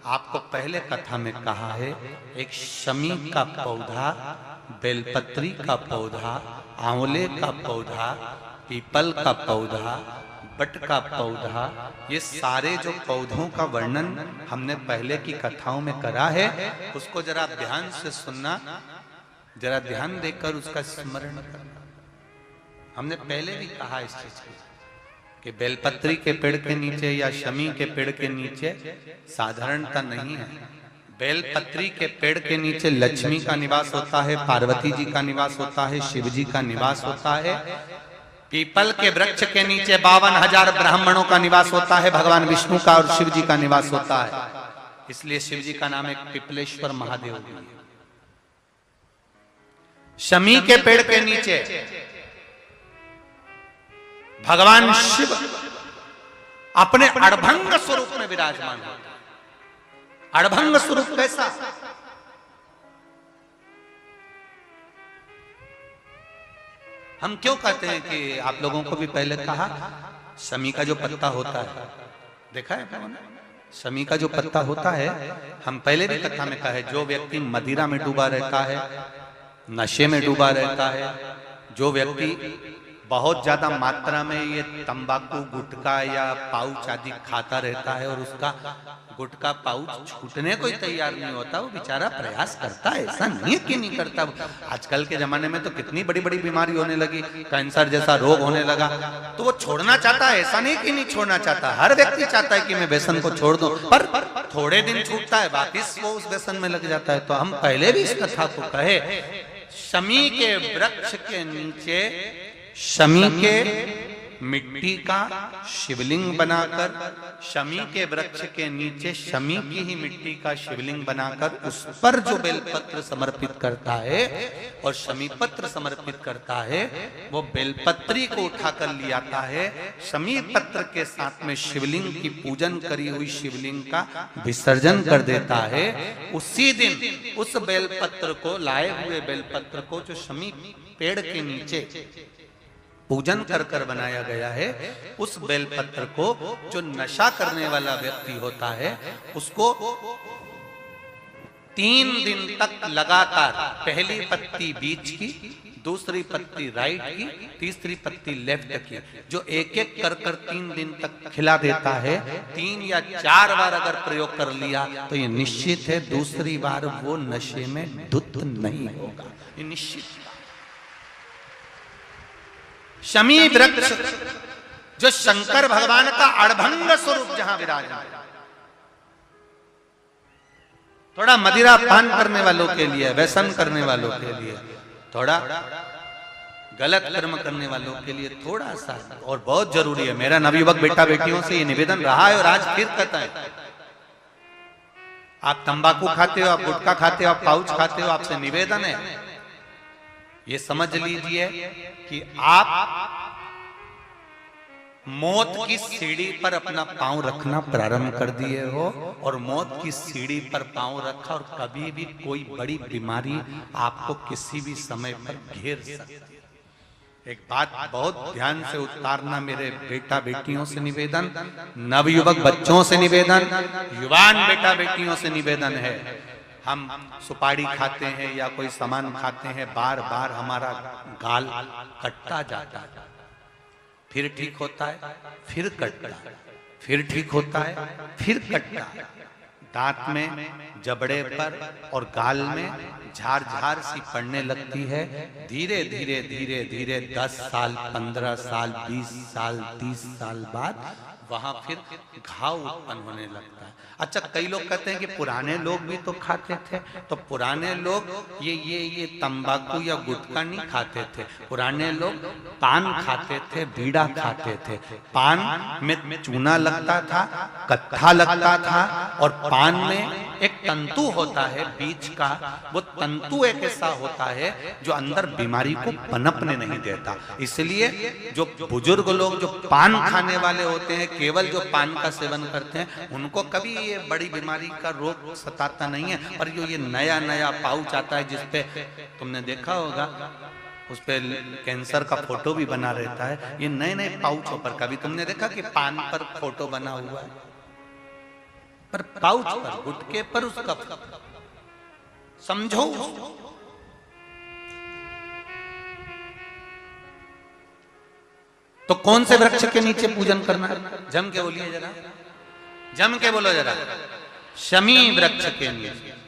आपको पहले कथा में कहा है, एक शमी का पौधा, बेलपत्री का पौधा, आंवले का पौधा, पीपल का पौधा, बट का पौधा, ये सारे जो पौधों का वर्णन हमने पहले की कथाओं में करा है, उसको जरा ध्यान से सुनना, जरा ध्यान देकर उसका स्मरण करना। हमने पहले भी कहा इस चीज को कि बेलपत्री के पेड़ के नीचे या शमी के पेड़ के नीचे साधारणता नहीं है। बेलपत्री के पेड़ के नीचे लक्ष्मी का निवास होता है, पार्वती जी का निवास होता है, शिव जी का निवास होता है। पीपल के वृक्ष के नीचे 52,000 ब्राह्मणों का निवास होता है, भगवान विष्णु का और शिव जी का निवास होता है। इसलिए शिव जी का नाम एक पिपलेश्वर महादेव भी है। शमी के पेड़ के नीचे भगवान शिव अपने अड़भंग स्वरूप में विराजमान होते हैं। अड़भंग स्वरूप कैसा? हम क्यों कहते हैं कि आप लोगों को भी पहले कहा, शमी का जो पत्ता होता है, देखा है कौन? शमी का जो पत्ता होता है, हम पहले भी कथा में कहा है, जो व्यक्ति मदिरा में डूबा रहता है, नशे में डूबा रहता है, जो व्यक्ति बहुत ज्यादा मात्रा में ये तंबाकू, गुटखा या पाउच आदि खाता रहता है और उसका गुटखा पाउच छूटने को ही तैयार नहीं होता, वो बेचारा प्रयास करता है, ऐसा नहीं है कि नहीं करता। आजकल के जमाने में तो कितनी बड़ी बड़ी बीमारी होने लगी, कैंसर जैसा रोग होने लगा, तो वो छोड़ना चाहता है, ऐसा नहीं कि नहीं छोड़ना चाहता। हर व्यक्ति चाहता है कि मैं व्यसन को छोड़ दूं, पर थोड़े दिन छूटता है, वापिस वो उस व्यसन में लग जाता है। तो हम पहले भी इस कथा को कहे, शमी के वृक्ष के नीचे शमी के मिट्टी का शिवलिंग बनाकर, शमी के वृक्ष के नीचे शमी की ही मिट्टी का शिवलिंग बनाकर उस पर जो बेलपत्र समर्पित करता है और शमी पत्र समर्पित करता है, वो बेलपत्री को उठाकर ले आता है, शमी पत्र के साथ में शिवलिंग की पूजन करी हुई शिवलिंग का विसर्जन कर देता है। उसी दिन उस बेलपत्र को, लाए हुए बेलपत्र को जो शमी पेड़ के नीचे पूजन कर कर बनाया गया है, उस बेलपत्र को जो नशा करने वाला व्यक्ति होता है, उसको 3 दिन तक लगातार पहली पत्ती बीच की, दूसरी पत्ती राइट की, तीसरी पत्ती लेफ्ट की, जो एक एक कर कर 3 दिन तक खिला देता है, 3 या 4 बार अगर प्रयोग कर लिया तो ये निश्चित है दूसरी बार वो नशे में धुत नहीं होगा, ये निश्चित। शमी वृक्ष जो शंकर भगवान का अड़भंग स्वरूप जहां विराजमान, थोड़ा मदिरा पान करने वालों के लिए, व्यसन करने वालों के लिए, थोड़ा गलत कर्म करने वालों के लिए थोड़ा सा, और बहुत जरूरी है। मेरा नवयुवक बेटा बेटियों से ये निवेदन रहा है और आज फिर कहता है, आप तंबाकू खाते हो, आप गुटखा खाते हो, आप पाउच खाते हो, आपसे निवेदन है, ये समझ लीजिए कि आप मौत की सीढ़ी पर अपना पांव रखना प्रारंभ कर दिए हो, और मौत की सीढ़ी पर पांव रखा, और कभी भी कोई बड़ी बीमारी आपको किसी भी समय पर घेर सकती है। एक बात बहुत ध्यान से उतारना, मेरे बेटा बेटियों से निवेदन, नवयुवक बच्चों से निवेदन, युवान बेटा बेटियों से निवेदन है, हम सुपारी खाते हैं या कोई सामान खाते हैं, बार बार हमारा गाल कटता जाता है, फिर ठीक होता है, फिर कटता है, फिर ठीक होता है, फिर कटता है, दांत में, जबड़े पर और गाल में झार झार सी पड़ने लगती है। धीरे धीरे धीरे धीरे 10 साल, 15 साल, 20 साल, 30 साल बाद वहां फिर घाव उत्पन्न होने लगता है। अच्छा, कई लोग कहते हैं कि पुराने लोग भी तो खाते थे, तो पुराने लोग ये तंबाकू या गुटखा नहीं खाते थे, पुराने लोग पान खाते थे, बीड़ा खाते थे। पान में चूना लगता था, कत्था लगता था, और पान में एक तंतु होता है बीच का, वो तंतु एक ऐसा होता है जो अंदर बीमारी को पनपने नहीं देता। इसलिए जो बुजुर्ग लोग जो पान खाने वाले होते हैं, केवल जो पान का सेवन करते हैं, उनको कभी ये बड़ी बीमारी का रोग सताता नहीं है। और जो ये नया नया पाउच आता है जिसपे तुमने देखा होगा, उस पे कैंसर का फोटो भी बना रहता है, ये नए नए पाउचों पर कभी तुमने देखा कि पान पर फोटो बना हुआ है? पर पाउच पर, गुटके पर उसका समझो। तो कौन से वृक्ष के नीचे पूजन करना है? जम के बोलिए जरा, जम के बोलो जरा। शमी वृक्ष के नीचे।